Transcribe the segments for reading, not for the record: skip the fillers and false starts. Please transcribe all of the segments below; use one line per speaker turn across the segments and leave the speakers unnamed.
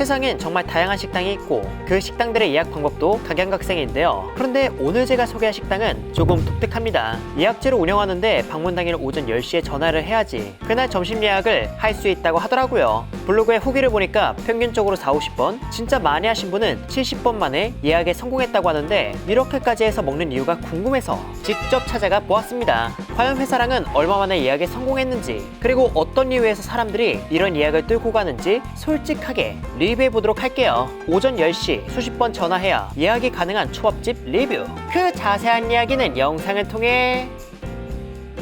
세상엔 정말 다양한 식당이 있고 그 식당들의 예약 방법도 각양각색인데요. 그런데 오늘 제가 소개할 식당은 조금 독특합니다. 예약제로 운영하는데 방문 당일 오전 10시에 전화를 해야지 그날 점심 예약을 할 수 있다고 하더라고요. 블로그에 후기를 보니까 평균적으로 4-50번, 진짜 많이 하신 분은 70번 만에 예약에 성공했다고 하는데 이렇게까지 해서 먹는 이유가 궁금해서 직접 찾아가 보았습니다. 과연 회사랑은 얼마 만에 예약에 성공했는지, 그리고 어떤 이유에서 사람들이 이런 예약을 뚫고 가는지 솔직하게 리뷰해 보도록 할게요. 오전 10시 수십 번 전화해야 예약이 가능한 초밥집 리뷰. 그 자세한 이야기는 영상을 통해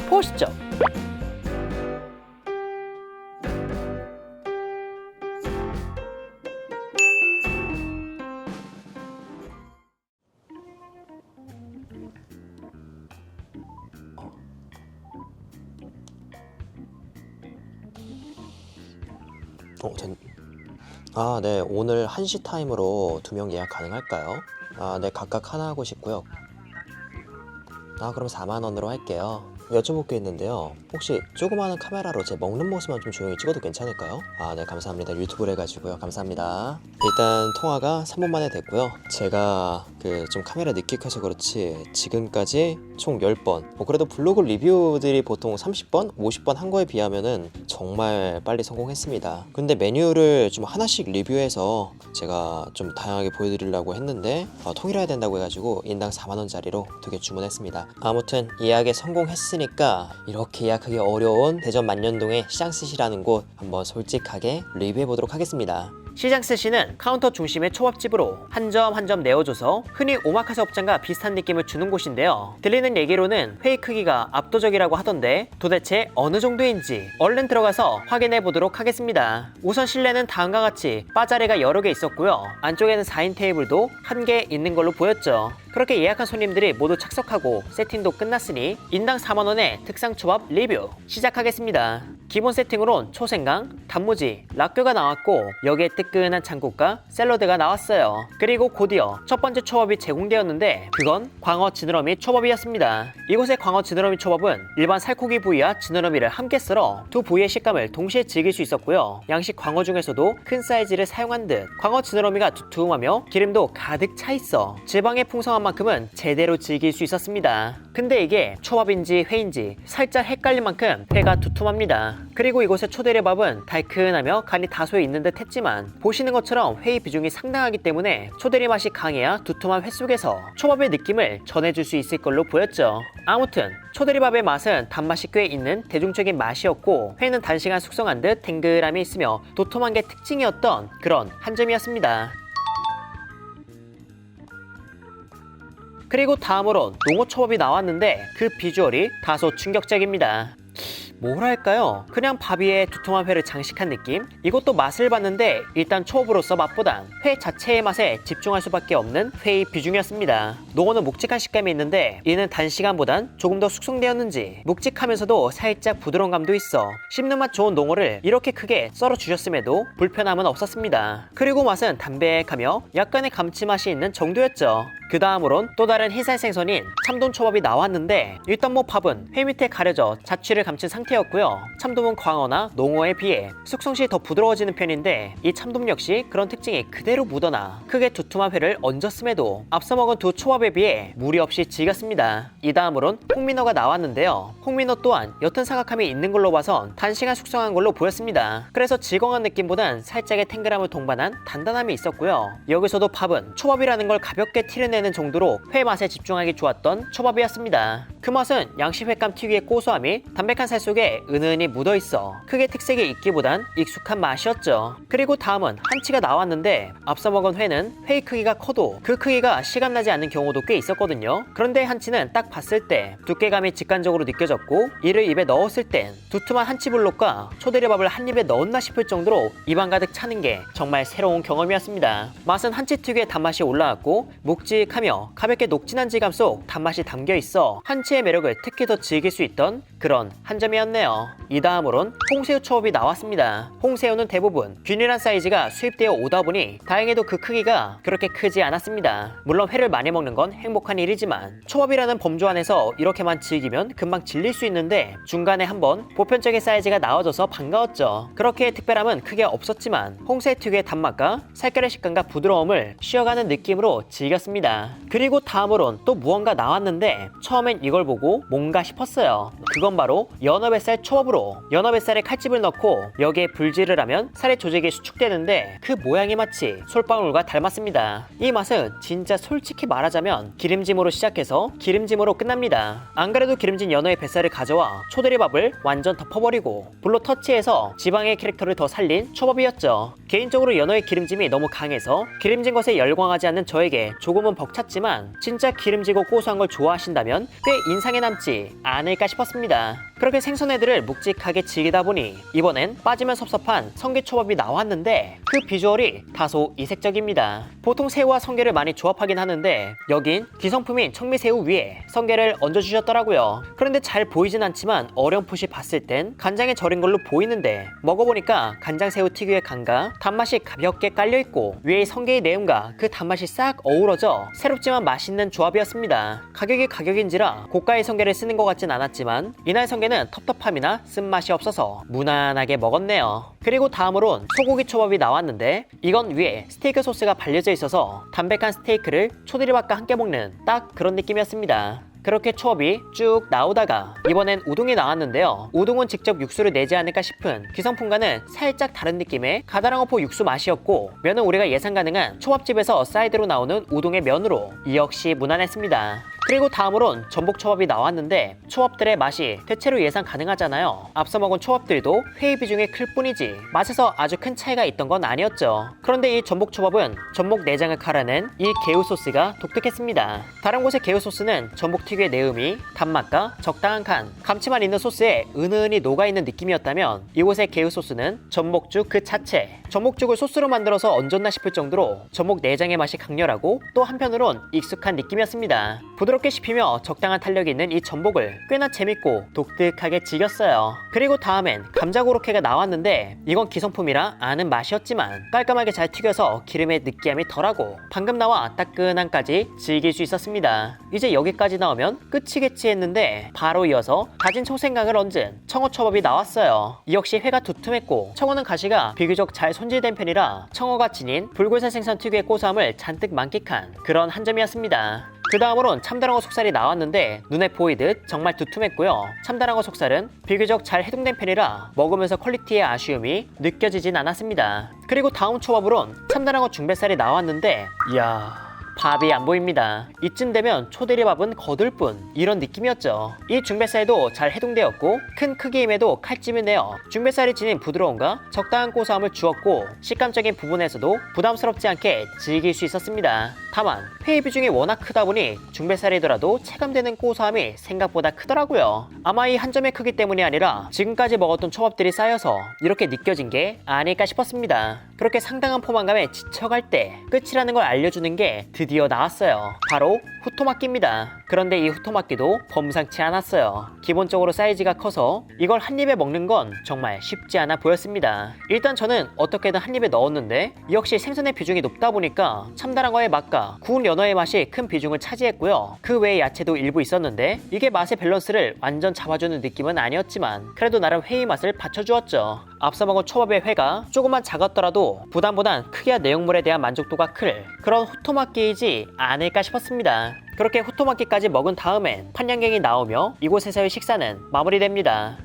보시죠.
네, 오늘 1시 타임으로 2명 예약 가능할까요? 네, 각각 하나 하고 싶고요. 그럼 4만원으로 할게요. 여쭤볼 게 있는데요. 혹시 조그마한 카메라로 제 먹는 모습만 좀 조용히 찍어도 괜찮을까요? 네, 감사합니다. 유튜브를 해가지고요. 감사합니다. 일단 통화가 3분 만에 됐고요. 제가 좀 카메라 늦게 켜서 그렇지 지금까지 총 10번, 그래도 블로그 리뷰들이 보통 30번, 50번 한 거에 비하면은 정말 빨리 성공했습니다. 근데 메뉴를 좀 하나씩 리뷰해서 제가 좀 다양하게 보여드리려고 했는데 통일해야 된다고 해가지고 인당 4만원짜리로 2개 주문했습니다. 아무튼 예약에 성공했으니까 이렇게 예약하기 어려운 대전 만년동의 시장스시라는 곳 한번 솔직하게 리뷰해보도록 하겠습니다.
시장스시는 카운터 중심의 초밥집으로 한 점 한 점 내어줘서 흔히 오마카세 업장과 비슷한 느낌을 주는 곳인데요. 들리는 얘기로는 회의 크기가 압도적이라고 하던데 도대체 어느 정도인지 얼른 들어가서 확인해 보도록 하겠습니다. 우선 실내는 다음과 같이 바자리가 여러 개 있었고요. 안쪽에는 4인 테이블도 한 개 있는 걸로 보였죠. 그렇게 예약한 손님들이 모두 착석하고 세팅도 끝났으니 인당 4만원의 특상초밥 리뷰 시작하겠습니다. 기본 세팅으론 초생강, 단무지, 락교가 나왔고 여기에 뜨끈한 장국과 샐러드가 나왔어요. 그리고 곧이어 첫 번째 초밥이 제공되었는데 그건 광어 지느러미 초밥이었습니다. 이곳의 광어 지느러미 초밥은 일반 살코기 부위와 지느러미를 함께 썰어 두 부위의 식감을 동시에 즐길 수 있었고요. 양식 광어 중에서도 큰 사이즈를 사용한 듯 광어 지느러미가 두툼하며 기름도 가득 차 있어 지방의 풍성한 만큼은 제대로 즐길 수 있었습니다. 근데 이게 초밥인지 회인지 살짝 헷갈릴 만큼 회가 두툼합니다. 그리고 이곳의 초대리밥은 달큰하며 간이 다소 있는 듯 했지만 보시는 것처럼 회의 비중이 상당하기 때문에 초대리 맛이 강해야 두툼한 회 속에서 초밥의 느낌을 전해줄 수 있을 걸로 보였죠. 아무튼 초대리밥의 맛은 단맛이 꽤 있는 대중적인 맛이었고 회는 단시간 숙성한 듯 탱글함이 있으며 도톰한 게 특징이었던 그런 한 점이었습니다. 그리고 다음으론 농어초밥이 나왔는데 그 비주얼이 다소 충격적입니다. 뭐랄까요? 그냥 밥 위에 두툼한 회를 장식한 느낌? 이것도 맛을 봤는데 일단 초밥으로서 맛보단 회 자체의 맛에 집중할 수밖에 없는 회의 비중이었습니다. 농어는 묵직한 식감이 있는데 이는 단시간보단 조금 더 숙성되었는지 묵직하면서도 살짝 부드러운 감도 있어 씹는 맛 좋은 농어를 이렇게 크게 썰어 주셨음에도 불편함은 없었습니다. 그리고 맛은 담백하며 약간의 감칠맛이 있는 정도였죠. 그 다음으론 또 다른 흰살 생선인 참돔초밥이 나왔는데 일단 밥은 회 밑에 가려져 자취를 감춘 상태였고요. 참돔은 광어나 농어에 비해 숙성 시 더 부드러워지는 편인데 이 참돔 역시 그런 특징이 그대로 묻어나 크게 두툼한 회를 얹었음에도 앞서 먹은 두 초밥에 비해 무리 없이 즐겼습니다. 이 다음으론 홍민어가 나왔는데요. 홍민어 또한 옅은 사각함이 있는 걸로 봐선 단시간 숙성한 걸로 보였습니다. 그래서 질거한 느낌보단 살짝의 탱글함을 동반한 단단함이 있었고요. 여기서도 밥은 초밥이라는 걸 가볍게 티려내는 정도로 회 맛에 집중하기 좋았던 초밥이었습니다. 그 맛은 양식 횟감 특유의 고소함이 담백한 살 속에 은은히 묻어있어 크게 특색이 있기보단 익숙한 맛이었죠. 그리고 다음은 한치가 나왔는데 앞서 먹은 회는 회의 크기가 커도 그 크기가 실감나지 않는 경우도 꽤 있었거든요. 그런데 한치는 딱 봤을 때 두께감이 직관적으로 느껴졌고 이를 입에 넣었을 땐 두툼한 한치 블록과 초대리밥을 한 입에 넣었나 싶을 정도로 입안 가득 차는 게 정말 새로운 경험이었습니다. 맛은 한치 특유의 단맛이 올라왔고 묵직하며 가볍게 녹진한 질감 속 단맛이 담겨있어 한치의 매력을 특히 더 즐길 수 있던 그런 한 점이었네요. 이 다음으론 홍새우 초밥이 나왔습니다. 홍새우는 대부분 균일한 사이즈가 수입되어 오다 보니 다행히도 그 크기가 그렇게 크지 않았습니다. 물론 회를 많이 먹는 건 행복한 일이지만 초밥이라는 범주 안에서 이렇게만 즐기면 금방 질릴 수 있는데 중간에 한번 보편적인 사이즈가 나와줘서 반가웠죠. 그렇게 특별함은 크게 없었지만 홍새 특유의 단맛과 살결의 식감과 부드러움을 쉬어가는 느낌으로 즐겼습니다. 그리고 다음으론 또 무언가 나왔는데 처음엔 이걸 보고 뭔가 싶었어요. 그건 바로 연어뱃살 초밥으로 연어뱃살에 칼집을 넣고 여기에 불질을 하면 살의 조직이 수축되는데 그 모양이 마치 솔방울과 닮았습니다. 이 맛은 진짜 솔직히 말하자면 기름짐으로 시작해서 기름짐으로 끝납니다. 안 그래도 기름진 연어의 뱃살을 가져와 초대리밥을 완전 덮어버리고 불로 터치해서 지방의 캐릭터를 더 살린 초밥이었죠. 개인적으로 연어의 기름짐이 너무 강해서 기름진 것에 열광하지 않는 저에게 조금은 벅찼지만 진짜 기름지고 고소한 걸 좋아하신다면 꽤 인상에 남지 않을까 싶었습니다. 그렇게 생선회들을 묵직하게 즐기다 보니 이번엔 빠지면 섭섭한 성게초밥이 나왔는데 그 비주얼이 다소 이색적입니다. 보통 새우와 성게를 많이 조합하긴 하는데 여긴 기성품인 청미새우 위에 성게를 얹어주셨더라고요. 그런데 잘 보이진 않지만 어렴풋이 봤을 땐 간장에 절인 걸로 보이는데 먹어보니까 간장새우 특유의 간과 단맛이 가볍게 깔려있고 위에 성게의 내음과 그 단맛이 싹 어우러져 새롭지만 맛있는 조합이었습니다. 가격이 가격인지라 고가의 성게를 쓰는 것 같진 않았지만 이날 성게는 텁텁함이나 쓴맛이 없어서 무난하게 먹었네요. 그리고 다음으론 소고기 초밥이 나왔는데 이건 위에 스테이크 소스가 발려져 있어서 담백한 스테이크를 초대리밥과 함께 먹는 딱 그런 느낌이었습니다. 그렇게 초밥이 쭉 나오다가 이번엔 우동이 나왔는데요. 우동은 직접 육수를 내지 않을까 싶은 기성품과는 살짝 다른 느낌의 가다랑어포 육수 맛이었고 면은 우리가 예상 가능한 초밥집에서 사이드로 나오는 우동의 면으로 역시 무난했습니다. 그리고 다음으론 전복초밥이 나왔는데 초밥들의 맛이 대체로 예상 가능하잖아요. 앞서 먹은 초밥들도 회의 비중이 클 뿐이지 맛에서 아주 큰 차이가 있던 건 아니었죠. 그런데 이 전복초밥은 전복 내장을 갈아낸 이 개우 소스가 독특했습니다. 다른 곳의 개우 소스는 전복 특유의 내음이 단맛과 적당한 간, 감칠맛 있는 소스에 은은히 녹아있는 느낌이었다면 이곳의 개우 소스는 전복죽 그 자체, 전복죽을 소스로 만들어서 얹었나 싶을 정도로 전복 내장의 맛이 강렬하고 또 한편으론 익숙한 느낌이었습니다. 부드럽게 씹히며 적당한 탄력이 있는 이 전복을 꽤나 재밌고 독특하게 즐겼어요. 그리고 다음엔 감자고로케가 나왔는데 이건 기성품이라 아는 맛이었지만 깔끔하게 잘 튀겨서 기름의 느끼함이 덜하고 방금 나와 따끈함까지 즐길 수 있었습니다. 이제 여기까지 나오면 끝이겠지 했는데 바로 이어서 다진 청생강을 얹은 청어초밥이 나왔어요. 이 역시 회가 두툼했고 청어는 가시가 비교적 잘 손질된 편이라 청어가 지닌 불굴살 생선 특유의 고소함을 잔뜩 만끽한 그런 한 점이었습니다. 그 다음으론 참다랑어 속살이 나왔는데 눈에 보이듯 정말 두툼했고요. 참다랑어 속살은 비교적 잘 해동된 편이라 먹으면서 퀄리티의 아쉬움이 느껴지진 않았습니다. 그리고 다음 초밥으론 참다랑어 중뱃살이 나왔는데 이야, 밥이 안 보입니다. 이쯤 되면 초대리밥은 거들 뿐 이런 느낌이었죠. 이 중뱃살도 잘 해동되었고 큰 크기임에도 칼집을 내어 중뱃살이 지닌 부드러움과 적당한 고소함을 주었고 식감적인 부분에서도 부담스럽지 않게 즐길 수 있었습니다. 다만 회의 비중이 워낙 크다 보니 중뱃살이더라도 체감되는 고소함이 생각보다 크더라고요. 아마 이 한 점의 크기 때문이 아니라 지금까지 먹었던 초밥들이 쌓여서 이렇게 느껴진 게 아닐까 싶었습니다. 그렇게 상당한 포만감에 지쳐갈 때 끝이라는 걸 알려주는 게 드디어 나왔어요. 바로 후토마끼입니다. 그런데 이 후토마끼도 범상치 않았어요. 기본적으로 사이즈가 커서 이걸 한 입에 먹는 건 정말 쉽지 않아 보였습니다. 일단 저는 어떻게든 한 입에 넣었는데 역시 생선의 비중이 높다 보니까 참다랑어의 맛과 구운 연어의 맛이 큰 비중을 차지했고요. 그 외에 야채도 일부 있었는데 이게 맛의 밸런스를 완전 잡아주는 느낌은 아니었지만 그래도 나름 회의 맛을 받쳐주었죠. 앞서 먹은 초밥의 회가 조금만 작았더라도 부담보단 크기와 내용물에 대한 만족도가 클 그런 후토마끼이지 않을까 싶었습니다. 그렇게 후토마끼까지 먹은 다음엔 판양갱이 나오며 이곳에서의 식사는 마무리됩니다.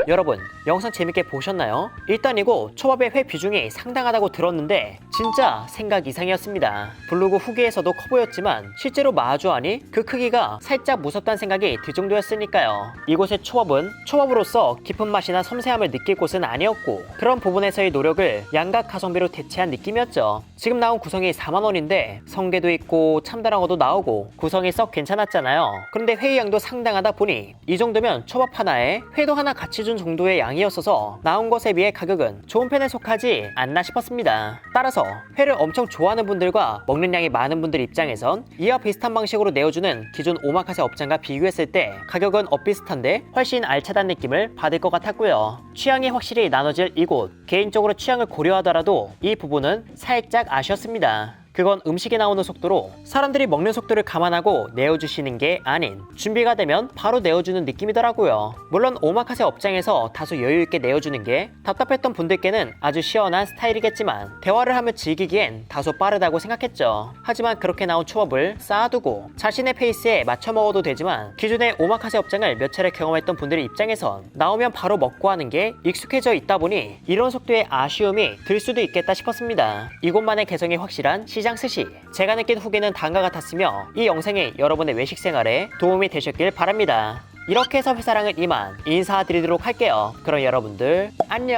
여러분 영상 재밌게 보셨나요? 일단 이거 초밥의 회 비중이 상당하다고 들었는데 진짜 생각 이상이었습니다. 블로그 후기에서도 커 보였지만 실제로 마주하니 그 크기가 살짝 무섭다는 생각이 들 정도였으니까요. 이곳의 초밥은 초밥으로서 깊은 맛이나 섬세함을 느낄 곳은 아니었고 그런 부분에서의 노력을 양각 가성비로 대체한 느낌이었죠. 지금 나온 구성이 4만원인데 성게도 있고 참다랑어도 나오고 구성이 썩 괜찮았잖아요. 그런데 회의 양도 상당하다 보니 이 정도면 초밥 하나에 회도 하나 같이 준 넣어준 정도의 양이었어서 나온 것에 비해 가격은 좋은 편에 속하지 않나 싶었습니다. 따라서 회를 엄청 좋아하는 분들과 먹는 양이 많은 분들 입장에선 이와 비슷한 방식으로 내어주는 기존 오마카세 업장과 비교했을 때 가격은 엇비슷한데 훨씬 알차다는 느낌을 받을 것 같았고요. 취향이 확실히 나눠질 이곳, 개인적으로 취향을 고려하더라도 이 부분은 살짝 아쉬웠습니다. 그건 음식이 나오는 속도로 사람들이 먹는 속도를 감안하고 내어주시는 게 아닌 준비가 되면 바로 내어주는 느낌이더라고요. 물론 오마카세 업장에서 다소 여유있게 내어주는 게 답답했던 분들께는 아주 시원한 스타일이겠지만 대화를 하며 즐기기엔 다소 빠르다고 생각했죠. 하지만 그렇게 나온 초밥을 쌓아두고 자신의 페이스에 맞춰 먹어도 되지만 기존의 오마카세 업장을 몇 차례 경험했던 분들의 입장에선 나오면 바로 먹고 하는 게 익숙해져 있다 보니 이런 속도의 아쉬움이 들 수도 있겠다 싶었습니다. 이곳만의 개성이 확실한 시장 스시, 제가 느낀 후기는 다음과 같았으며 이 영상이 여러분의 외식 생활에 도움이 되셨길 바랍니다. 이렇게 해서 회사랑은 이만 인사드리도록 할게요. 그럼 여러분들 안녕.